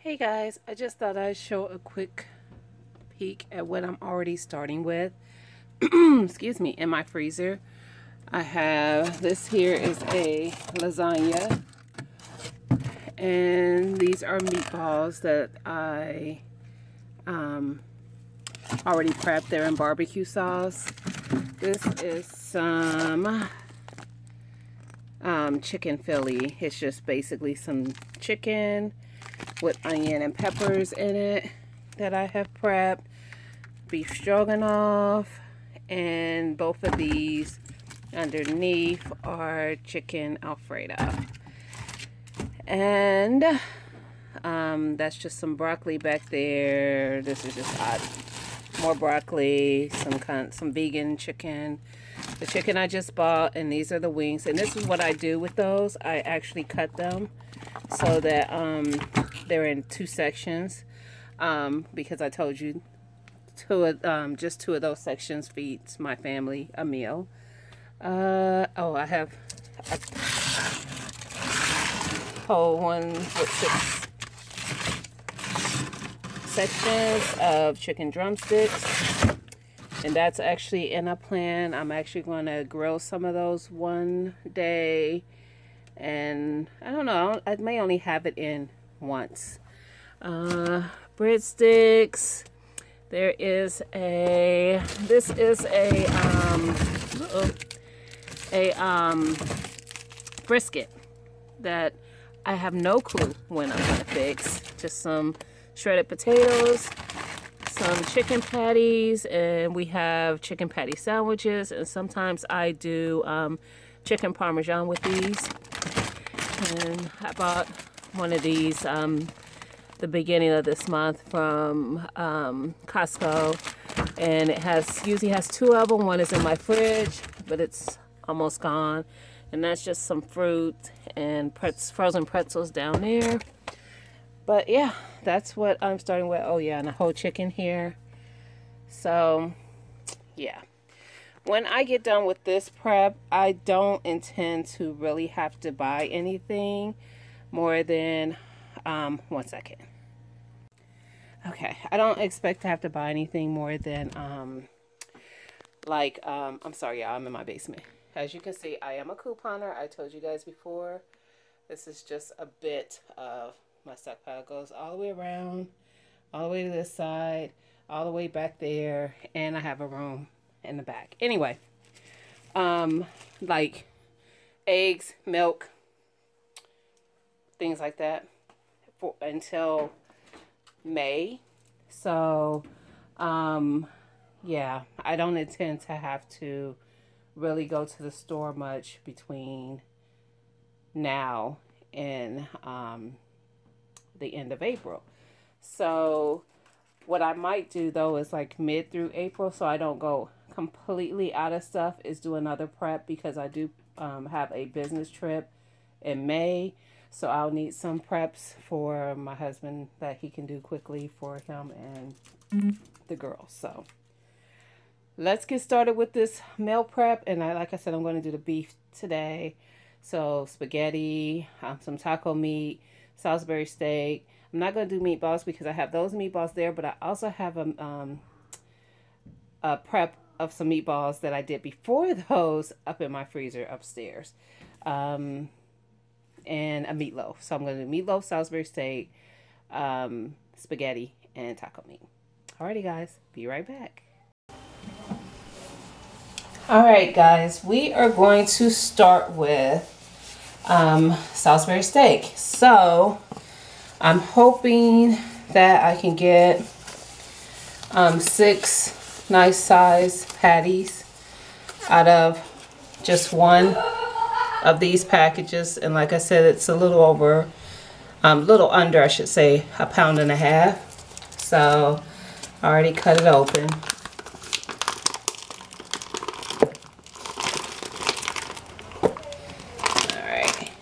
Hey guys, I just thought I'd show a quick peek at what I'm already starting with. Excuse me, in my freezer. I have, this here is a lasagna. And these are meatballs that I already prepped. They're in barbecue sauce. This is some chicken Philly. It's just basically some chicken with onion and peppers in it that I have prepped. Beef stroganoff, and both of these underneath are chicken Alfredo. And that's just some broccoli back there. This is just hot. More broccoli, some vegan chicken. The chicken I just bought, and these are the wings. And this is what I do with those. I actually cut them so that they're in two sections, because I told you just two of those sections feeds my family a meal. Oh, I have a whole one with 6 sections of chicken drumsticks, and that's actually in a plan. I'm actually going to grill some of those one day, and I don't know, I may only have it in once. Breadsticks. There is a, this is a brisket that I have no clue when I'm gonna fix. Just some shredded potatoes, some chicken patties, and we have chicken patty sandwiches, and sometimes I do chicken parmesan with these. And I bought one of these the beginning of this month from Costco, and it usually has 2 of them. One is in my fridge, but it's almost gone, and that's just some fruit and frozen pretzels down there. But yeah, that's what I'm starting with. Oh yeah, and a whole chicken here. So yeah, when I get done with this prep, I don't intend to really have to buy anything more than one second. Okay, I don't expect to have to buy anything more than I'm sorry, y'all, I'm in my basement. As you can see, I am a couponer. I told you guys before. This is just a bit of my stockpile. It goes all the way around, all the way to this side, all the way back there, and I have a room in the back. Anyway, like eggs, milk, things like that until May. So yeah, I don't intend to have to really go to the store much between now and the end of April. So what I might do though is like mid through April, so I don't go completely out of stuff, is do another prep, because I do have a business trip in May. So I'll need some preps for my husband that he can do quickly for him and the girls. So let's get started with this meal prep. And like I said, I'm going to do the beef today. So spaghetti, some taco meat, Salisbury steak. I'm not going to do meatballs because I have those meatballs there, but I also have a prep of some meatballs that I did before those up in my freezer upstairs. And a meatloaf. So I'm going to do meatloaf, Salisbury steak, spaghetti, and taco meat. Alrighty guys, be right back. Alright guys, we are going to start with Salisbury steak. So I'm hoping that I can get 6 nice size patties out of just one of these packages. And like I said, it's a little over, little under, I should say, 1.5 pounds. So I already cut it open. Alright.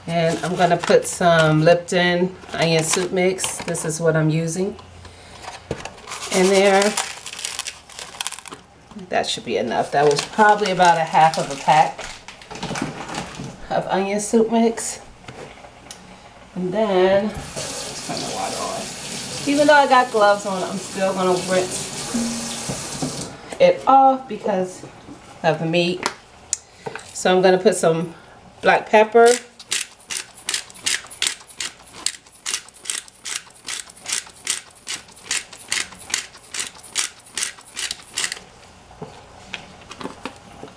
And I'm going to put some Lipton onion soup mix. This is what I'm using in there. that should be enough. That was probably about a half of a pack of onion soup mix. And then, let's turn the water on. Even though I got gloves on, I'm still gonna rinse it off because of the meat. So I'm gonna put some black pepper.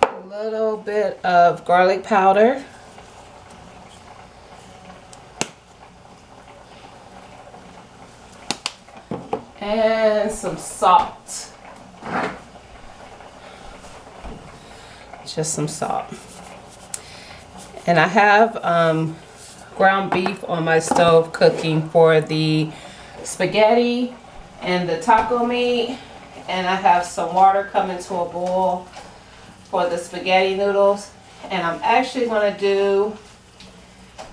A little bit of garlic powder. And some salt. Just some salt. And I have ground beef on my stove cooking for the spaghetti and the taco meat. And I have some water coming to a boil for the spaghetti noodles. And I'm actually going to do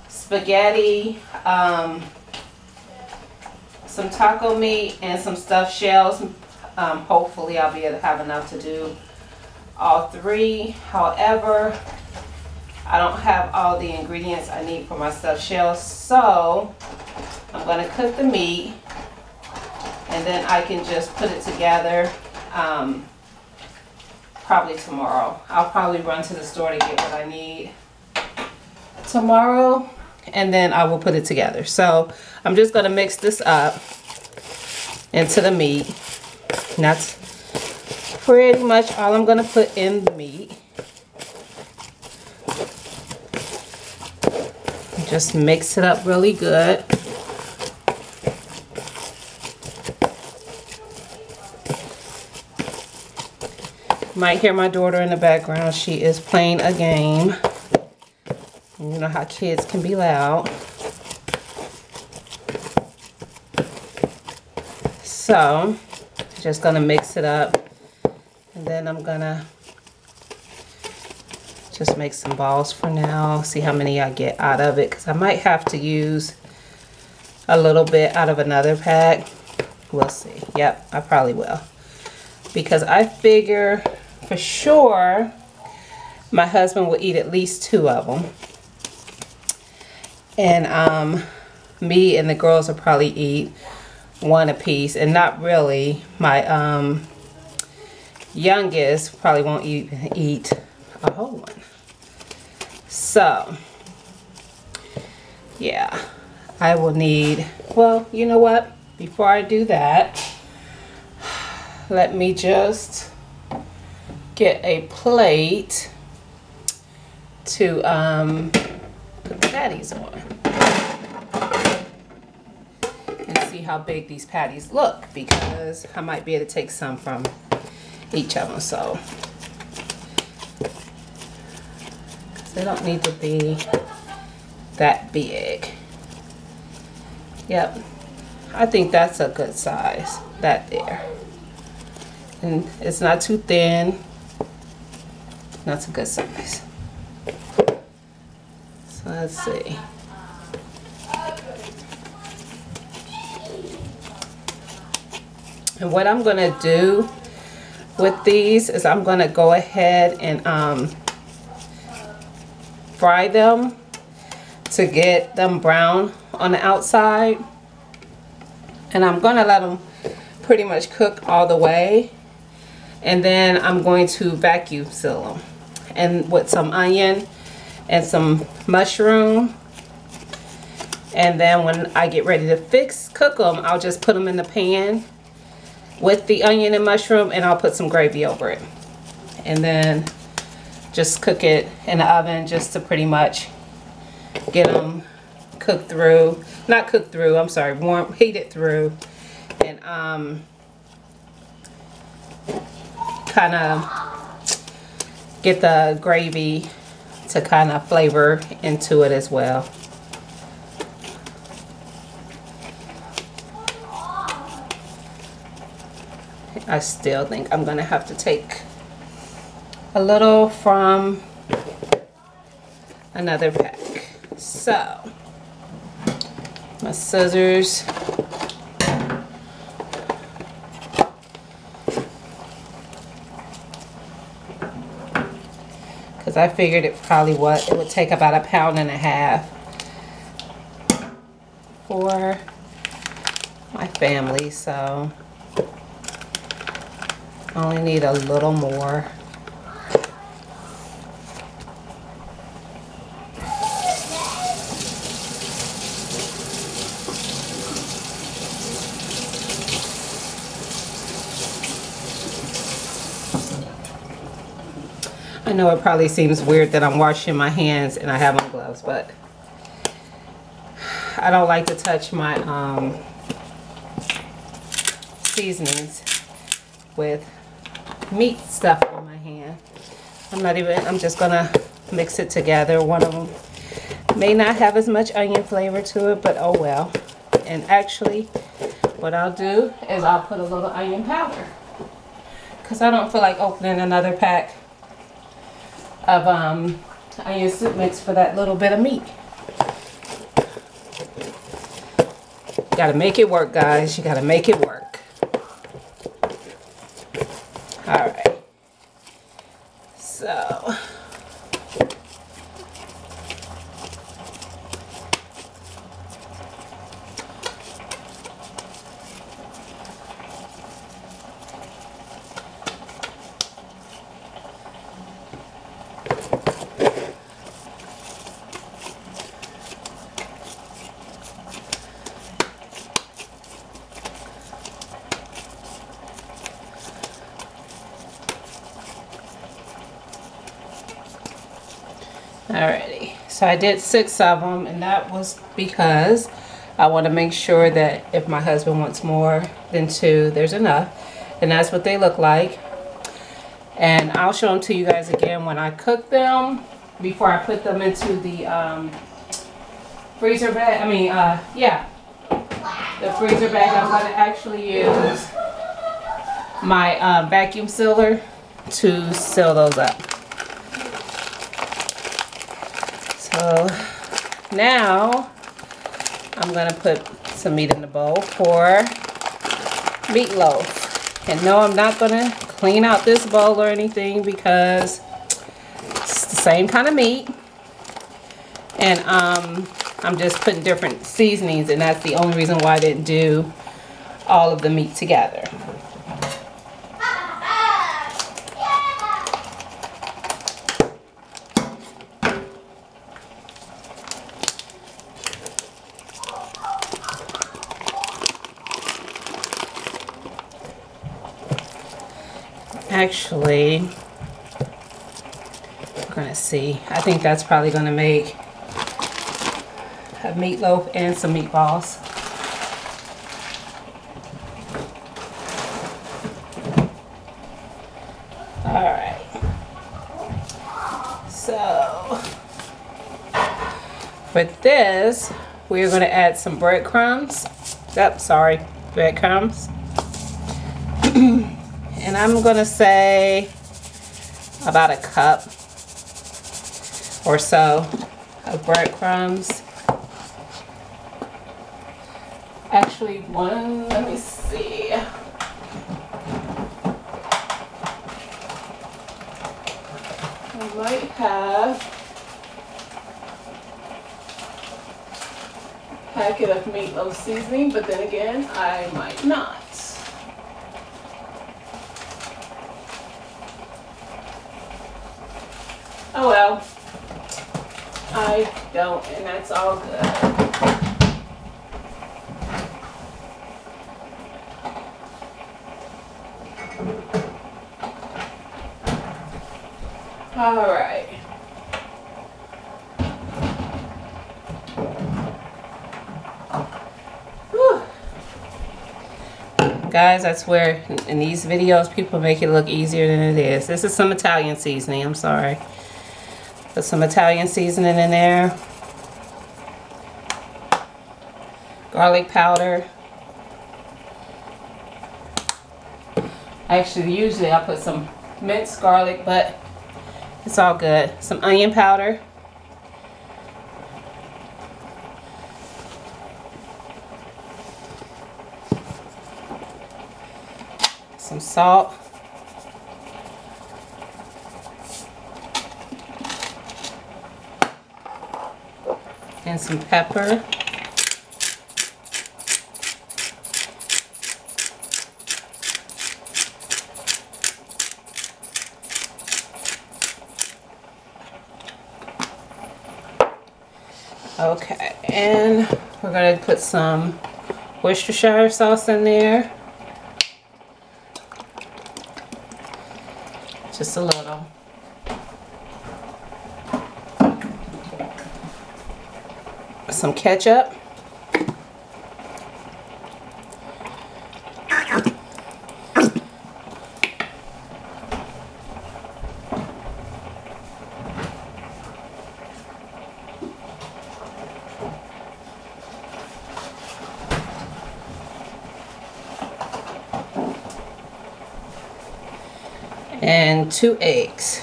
spaghetti, some taco meat, and some stuffed shells. Hopefully I'll be able to have enough to do all three. However, I don't have all the ingredients I need for my stuffed shells, so I'm going to cook the meat and then I can just put it together probably tomorrow. I'll probably run to the store to get what I need tomorrow, and then I will put it together. So I'm just going to mix this up into the meat. And that's pretty much all I'm going to put in the meat. Just mix it up really good. You might hear my daughter in the background. She is playing a game. You know how kids can be loud. So, just gonna mix it up, and then I'm gonna just make some balls for now. See how many I get out of it, because I might have to use a little bit out of another pack. We'll see. Yep, I probably will, because I figure for sure my husband will eat at least 2 of them. And me and the girls will probably eat 1 apiece, and not really. My youngest probably won't even eat a whole one. So yeah, I will need, well, you know what, before I do that, let me just get a plate to put the patties on and see how big these patties look, because I might be able to take some from each of them. So they don't need to be that big. Yep, I think that's a good size, that there. And it's not too thin. That's a good size. So let's see. And what I'm gonna do with these is I'm gonna go ahead and fry them to get them brown on the outside. And I'm gonna let them pretty much cook all the way. And then I'm going to vacuum seal them. And with some onion and some mushroom. And then when I get ready to cook them, I'll just put them in the pan with the onion and mushroom, and I'll put some gravy over it. And then just cook it in the oven just to pretty much get them cooked through. Not cooked through, I'm sorry, heated through. And kind of get the gravy to kind of flavor into it as well. I still think I'm gonna have to take a little from another pack. So my scissors. because I figured it would take about 1.5 pounds for my family, so I only need a little more. I know it probably seems weird that I'm washing my hands and I have on gloves, but I don't like to touch my seasonings with meat stuff on my hand. I'm just gonna mix it together. One of them may not have as much onion flavor to it, but oh well. And actually, what I'll do is I'll put a little onion powder, because I don't feel like opening another pack of onion soup mix for that little bit of meat. Gotta make it work, guys. You gotta make it work. Alright. So alrighty, so I did 6 of them, and that was because I want to make sure that if my husband wants more than 2, there's enough. And that's what they look like. And I'll show them to you guys again when I cook them, before I put them into the freezer bag. I mean, yeah, the freezer bag. I'm going to actually use my vacuum sealer to seal those up. So now I'm going to put some meat in the bowl for meatloaf. And no, I'm not going to clean out this bowl or anything, because it's the same kind of meat. And I'm just putting different seasonings, and that's the only reason why I didn't do all of the meat together. Actually, we're gonna see. I think that's probably gonna make a meatloaf and some meatballs. All right. So for this, we're gonna add some breadcrumbs. Yep, sorry, breadcrumbs. And I'm going to say about a cup or so of breadcrumbs. Actually, one, let me see. I might have a packet of meatloaf seasoning, but then again, I might not. Oh well, I don't, and that's all good. All right. Whew. Guys, I swear, in these videos, people make it look easier than it is. This is some Italian seasoning, I'm sorry. Put some Italian seasoning in there. Garlic powder. Actually, usually I put some minced garlic, but it's all good. Some onion powder. Some salt. and some pepper. Okay, and we're going to put some Worcestershire sauce in there. Just a little. Some ketchup. And 2 eggs.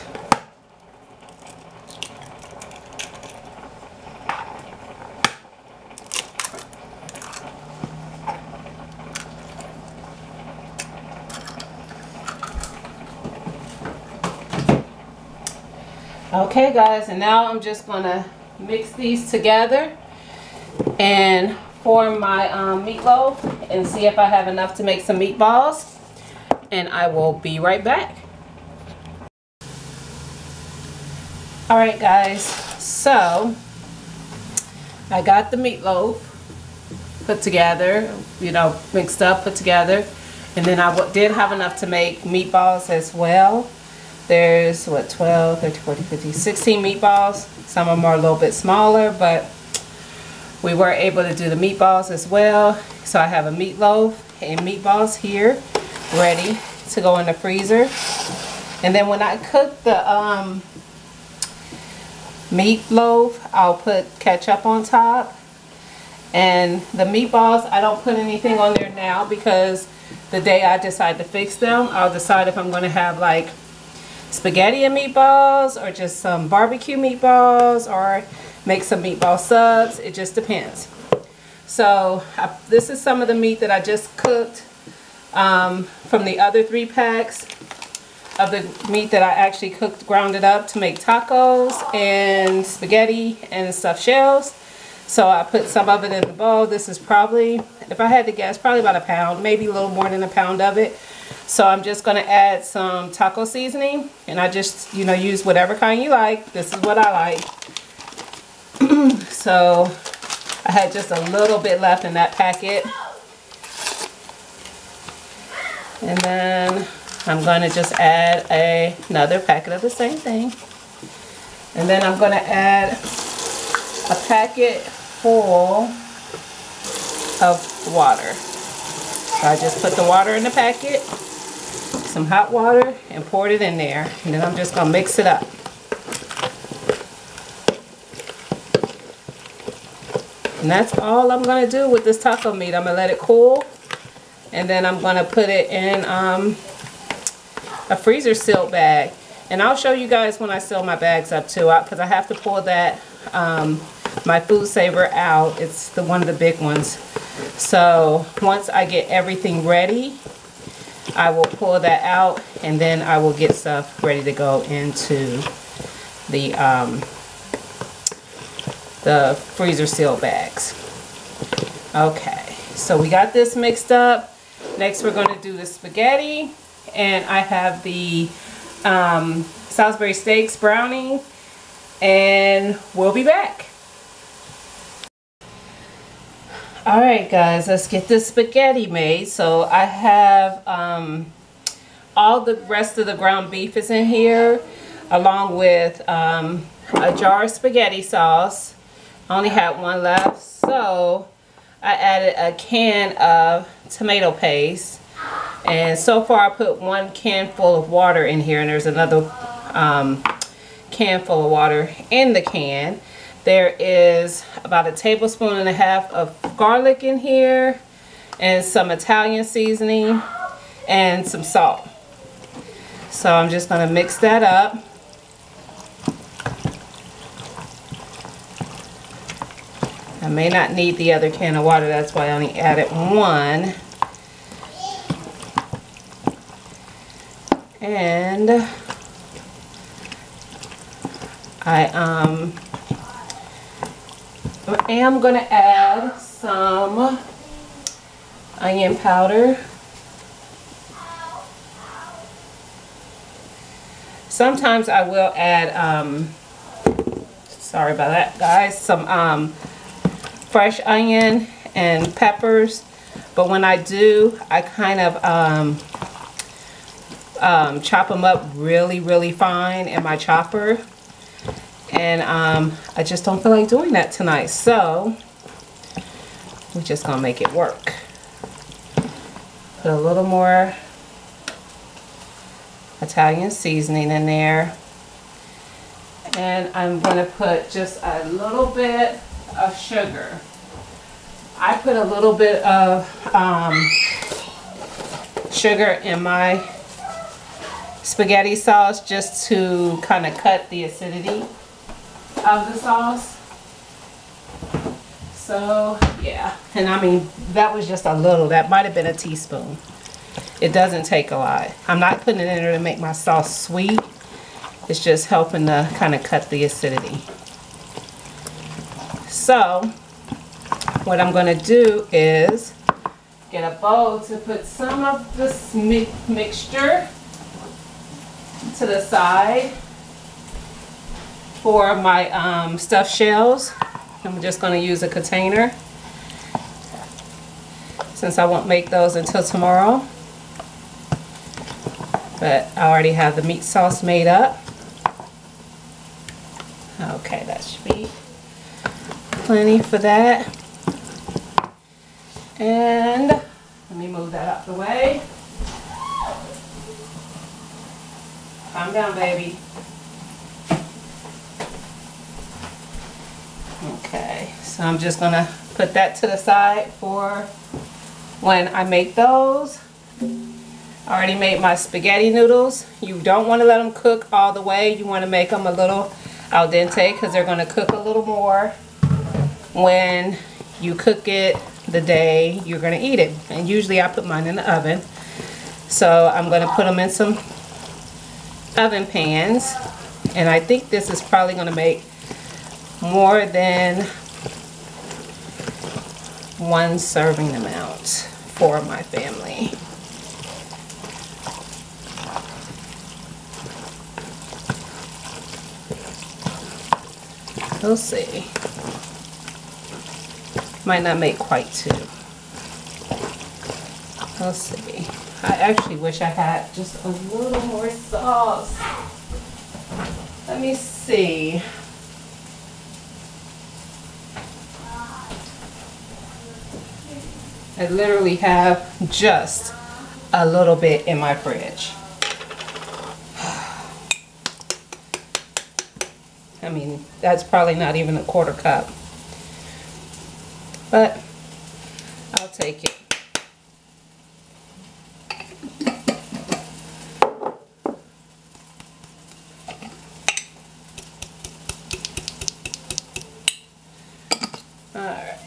Okay guys, and now I'm just gonna mix these together and form my meatloaf and see if I have enough to make some meatballs, and I will be right back. Alright guys, so I got the meatloaf put together, you know, mixed up, put together, and then I did have enough to make meatballs as well. There's what, 12, 13, 14, 15, 16 meatballs. Some of them are a little bit smaller, but we were able to do the meatballs as well. So I have a meatloaf and meatballs here ready to go in the freezer. And then when I cook the meatloaf, I'll put ketchup on top. And the meatballs, I don't put anything on there now because the day I decide to fix them, I'll decide if I'm going to have like spaghetti and meatballs or just some barbecue meatballs or make some meatball subs. It just depends. So this is some of the meat that I just cooked from the other 3 packs of the meat that I actually cooked, ground it up to make tacos and spaghetti and stuffed shells. So I put some of it in the bowl. This is probably, if I had to guess, probably about a pound, maybe a little more than a pound of it. So I'm just going to add some taco seasoning, and I just, you know, use whatever kind you like. This is what I like. So I had just a little bit left in that packet. And then I'm going to just add another packet of the same thing. And then I'm going to add a packet full of water. So I just put the water in the packet, some hot water, and poured it in there. And then I'm just going to mix it up. And that's all I'm going to do with this taco meat. I'm going to let it cool. And then I'm going to put it in a freezer sealed bag. And I'll show you guys when I seal my bags up too, because I have to pull that my food saver out. It's one of the big ones. So once I get everything ready, I will pull that out, and then I will get stuff ready to go into the freezer seal bags. Okay, so we got this mixed up. Next we're going to do the spaghetti, and I have the Salisbury steaks browning, and we'll be back. Alright guys, let's get this spaghetti made. So I have all the rest of the ground beef is in here, along with a jar of spaghetti sauce. I only had one left, so I added a can of tomato paste. And so far I put 1 can full of water in here, and there's another can full of water in the can. There is about 1.5 tablespoons of garlic in here, and some Italian seasoning, and some salt. So I'm just going to mix that up. I may not need the other can of water, that's why I only added 1. And am going to add some onion powder. Sometimes I will add, sorry about that guys, some fresh onion and peppers. But when I do, I kind of chop them up really fine in my chopper. And I just don't feel like doing that tonight. So we're just going to make it work. Put a little more Italian seasoning in there. And I'm going to put just a little bit of sugar. I put a little bit of sugar in my spaghetti sauce just to kind of cut the acidity of the sauce. So yeah, and I mean that was just a little, that might have been a teaspoon. It doesn't take a lot. I'm not putting it in there to make my sauce sweet. It's just helping to kind of cut the acidity. So what I'm going to do is get a bowl to put some of this mixture to the side for my stuffed shells. I'm just going to use a container since I won't make those until tomorrow. But I already have the meat sauce made up. Okay, that should be plenty for that. And let me move that out the way. Calm down, baby. Okay, so I'm just gonna put that to the side for when I make those. I already made my spaghetti noodles. You don't want to let them cook all the way. You want to make them a little al dente because they're going to cook a little more when you cook it the day you're going to eat it. And usually I put mine in the oven. So I'm going to put them in some oven pans. And I think this is probably going to make more than one serving amount for my family. We'll see. Might not make quite two. We'll see. I actually wish I had just a little more sauce. Let me see. I literally have just a little bit in my fridge. I mean, that's probably not even a quarter cup. But I'll take it. All right.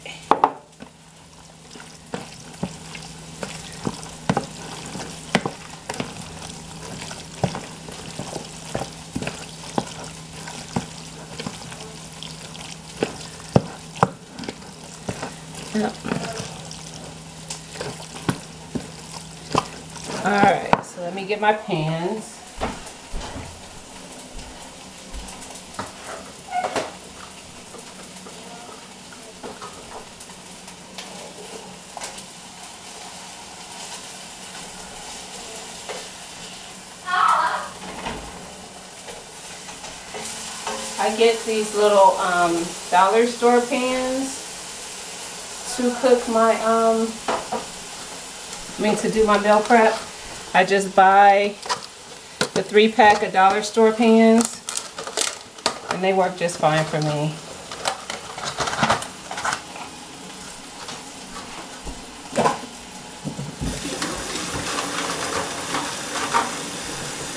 Yep. Alright, so let me get my pans. I get these little dollar store pans to cook my to do my meal prep. I just buy the 3-pack of dollar store pans and they work just fine for me.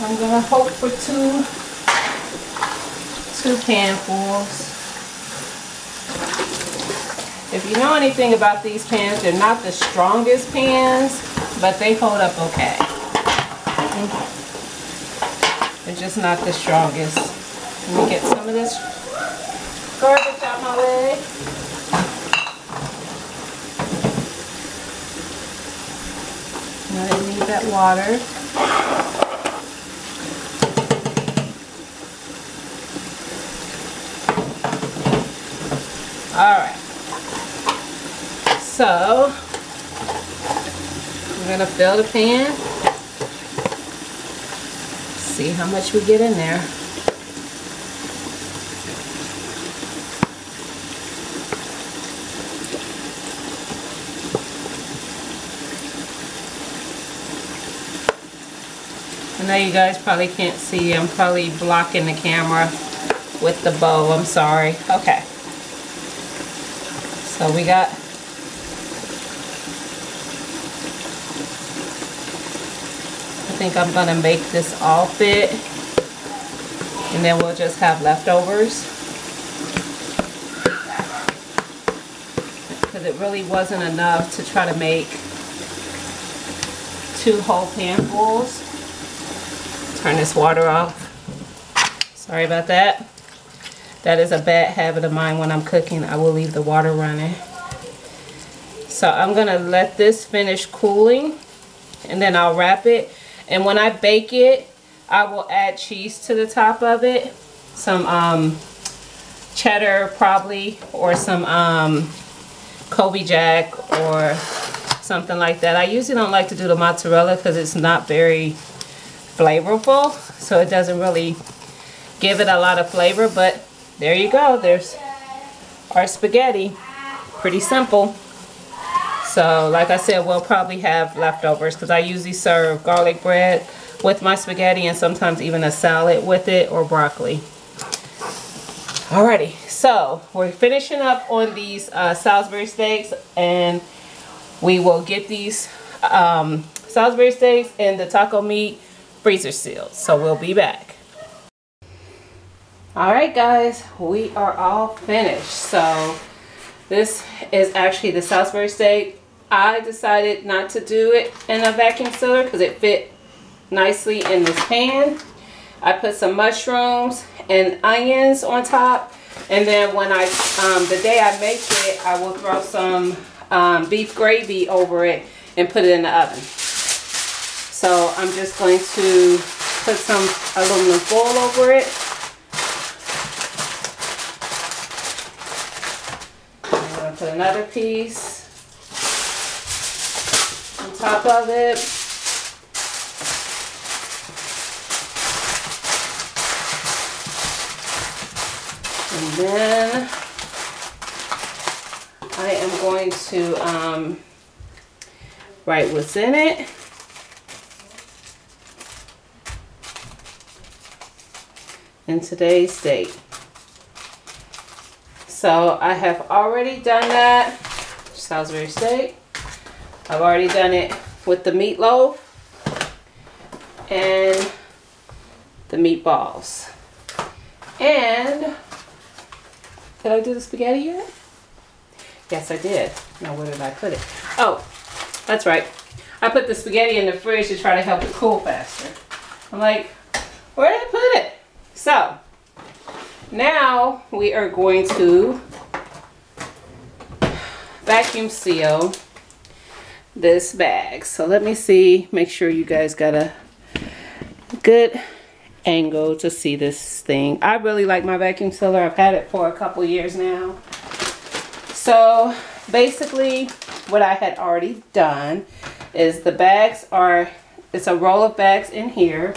I'm gonna hope for two panfuls. If you know anything about these pans, they're not the strongest pans, but they hold up okay. They're just not the strongest. Let me get some of this garbage out my way. I didn't need that water. Alright. So, I'm going to fill the pan. See how much we get in there. I know you guys probably can't see. I'm probably blocking the camera with the bowl. I'm sorry. Okay. So we got I think I'm going to make this all fit. And then we'll just have leftovers. Because it really wasn't enough to try to make 2 whole panfuls. Turn this water off. Sorry about that. That is a bad habit of mine when I'm cooking. I will leave the water running. So I'm going to let this finish cooling and then I'll wrap it. And when I bake it, I will add cheese to the top of it. Some cheddar probably, or some Colby Jack or something like that. I usually don't like to do the mozzarella because it's not very flavorful, so it doesn't really give it a lot of flavor, but there you go. There's our spaghetti. Pretty simple. So like I said, we'll probably have leftovers because I usually serve garlic bread with my spaghetti and sometimes even a salad with it or broccoli. Alrighty, so we're finishing up on these Salisbury steaks, and we will get these Salisbury steaks and the taco meat freezer sealed. So we'll be back. Alright guys, we are all finished. So this is actually the Salisbury steak. I decided not to do it in a vacuum sealer because it fit nicely in this pan. I put some mushrooms and onions on top, and then when I the day I make it, I will throw some beef gravy over it and put it in the oven. So I'm just going to put some aluminum foil over it. I'm going to put another piece on top of it. And then I am going to write what's in it. In today's date. So I have already done that Salisbury steak. I've already done it with the meatloaf and the meatballs. And did I do the spaghetti yet? Yes, I did. Now where did I put it? Oh, that's right. I put the spaghetti in the fridge to try to help it cool faster. I'm like, where did I put it? So, now we are going to vacuum seal this bag. So let me see, make sure you guys got a good angle to see this thing. I really like my vacuum sealer. I've had it for a couple years now. So basically what I had already done is the bags are, it's a roll of bags in here.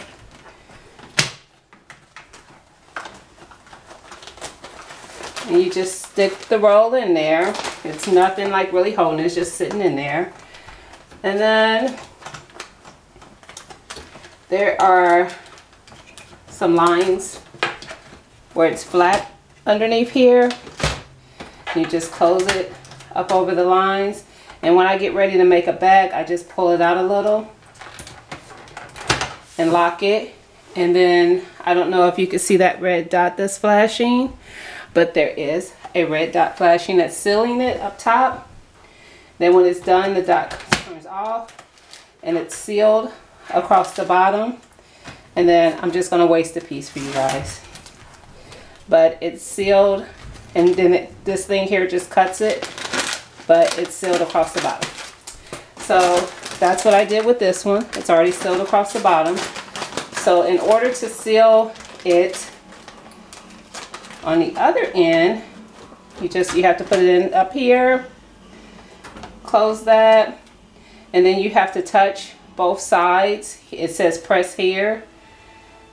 And you just stick the roll in there. It's nothing like really holding it, it's just sitting in there. And then there are some lines where it's flat underneath here. You just close it up over the lines. And when I get ready to make a bag, I just pull it out a little and lock it. And then I don't know if you can see that red dot that's flashing, but there is a red dot flashing that's sealing it up top. Then when it's done, the dot turns off and it's sealed across the bottom. And then I'm just gonna waste a piece for you guys. But it's sealed, and then this thing here just cuts it, but it's sealed across the bottom. So that's what I did with this one. It's already sealed across the bottom. So in order to seal it on the other end, you have to put it in up here, close that, and then you have to touch both sides. It says press here.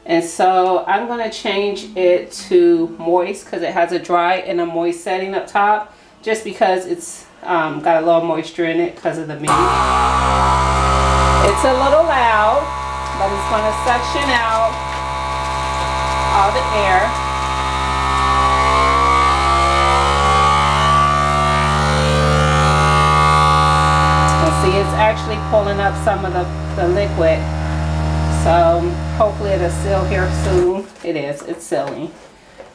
And so I'm going to change it to moist because it has a dry and a moist setting up top, just because it's got a little moisture in it because of the meat. It's a little loud, but it's going to suction out all the air. And see, it's actually pulling up some of the liquid. So hopefully it'll seal here soon. It is, it's sealing.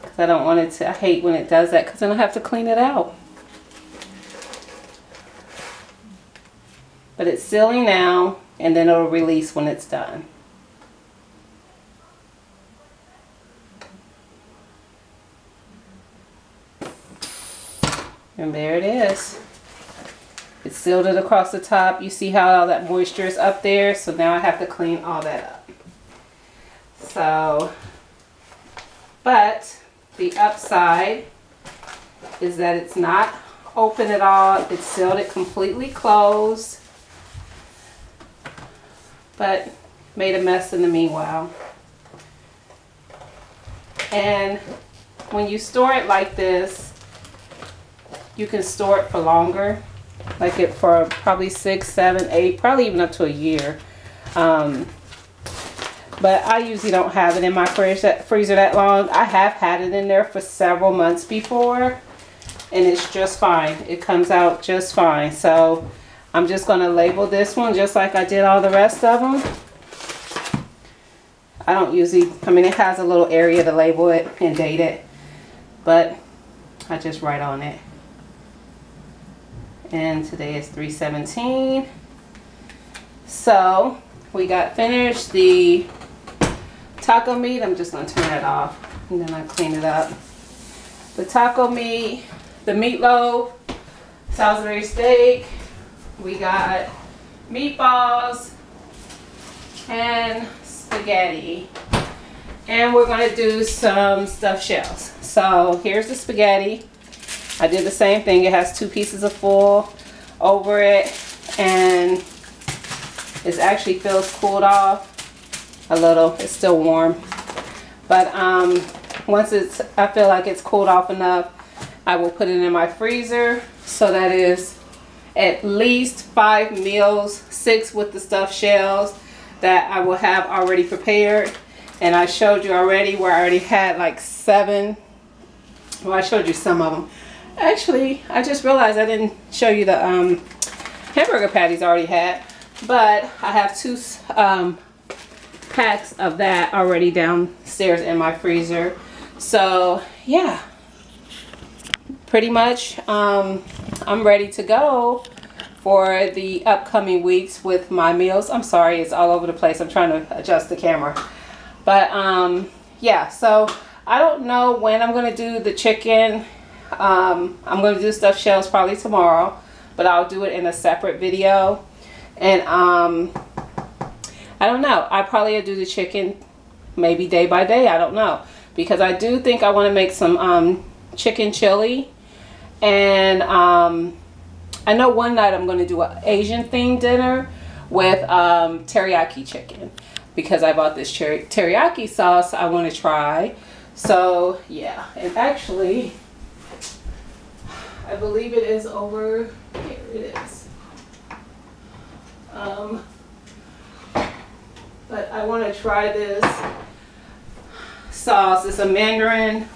Because I don't want it to, I hate when it does that because then I have to clean it out. But it's sealing now, and then it'll release when it's done. And there it is. It's sealed it across the top. You see how all that moisture is up there? So now I have to clean all that up. So, but the upside is that it's not open at all. It's sealed it completely closed, but made a mess in the meanwhile. And when you store it like this, you can store it for longer, like it for probably 6, 7, 8, probably even up to a year. But I usually don't have it in my freezer that long. I have had it in there for several months before, and it's just fine. It comes out just fine. So I'm just going to label this one just like I did all the rest of them. I don't usually, I mean, it has a little area to label it and date it, but I just write on it. And today is 3/17. So we got finished the taco meat. I'm just going to turn it off and then I clean it up. The taco meat, the meatloaf, Salisbury steak, we got meatballs and spaghetti. And we're going to do some stuffed shells. So here's the spaghetti. I did the same thing. It has 2 pieces of foil over it, and it actually feels cooled off a little. It's still warm, but once I feel like it's cooled off enough, I will put it in my freezer. So that is at least 5 meals, 6 with the stuffed shells that I will have already prepared. And I showed you already where I already had like 7. Well, I showed you some of them. Actually, I just realized I didn't show you the hamburger patties I already had, but I have 2 packs of that already downstairs in my freezer. So yeah, pretty much I'm ready to go for the upcoming weeks with my meals. I'm sorry, it's all over the place. I'm trying to adjust the camera, but yeah, so I don't know when I'm going to do the chicken. I'm going to do stuffed shells probably tomorrow, but I'll do it in a separate video. And I don't know, I probably will do the chicken maybe day by day. I don't know, because I do think I want to make some chicken chili. And I know one night I'm going to do an Asian themed dinner with teriyaki chicken, because I bought this teriyaki sauce I want to try. So yeah, and actually I believe it is over here. It is. But I want to try this sauce. It's a Mandarin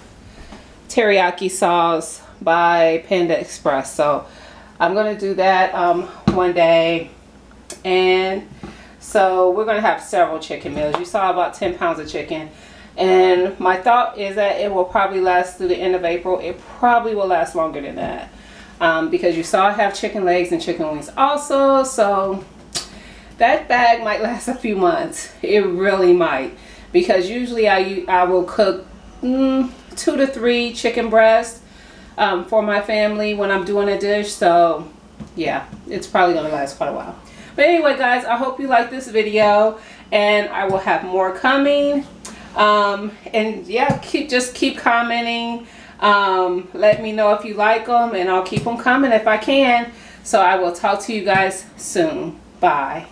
teriyaki sauce by Panda Express. So I'm going to do that one day. And so we're going to have several chicken meals. You saw about 10 pounds of chicken. And my thought is that it will probably last through the end of April. It probably will last longer than that. Because you saw I have chicken legs and chicken wings also. So that bag might last a few months. It really might. Because usually I will cook 2 to 3 chicken breasts for my family when I'm doing a dish. So yeah, it's probably going to last quite a while. But anyway, guys, I hope you like this video, and I will have more coming. And yeah, just keep commenting. Let me know if you like them, and I'll keep them coming if I can. So I will talk to you guys soon. Bye.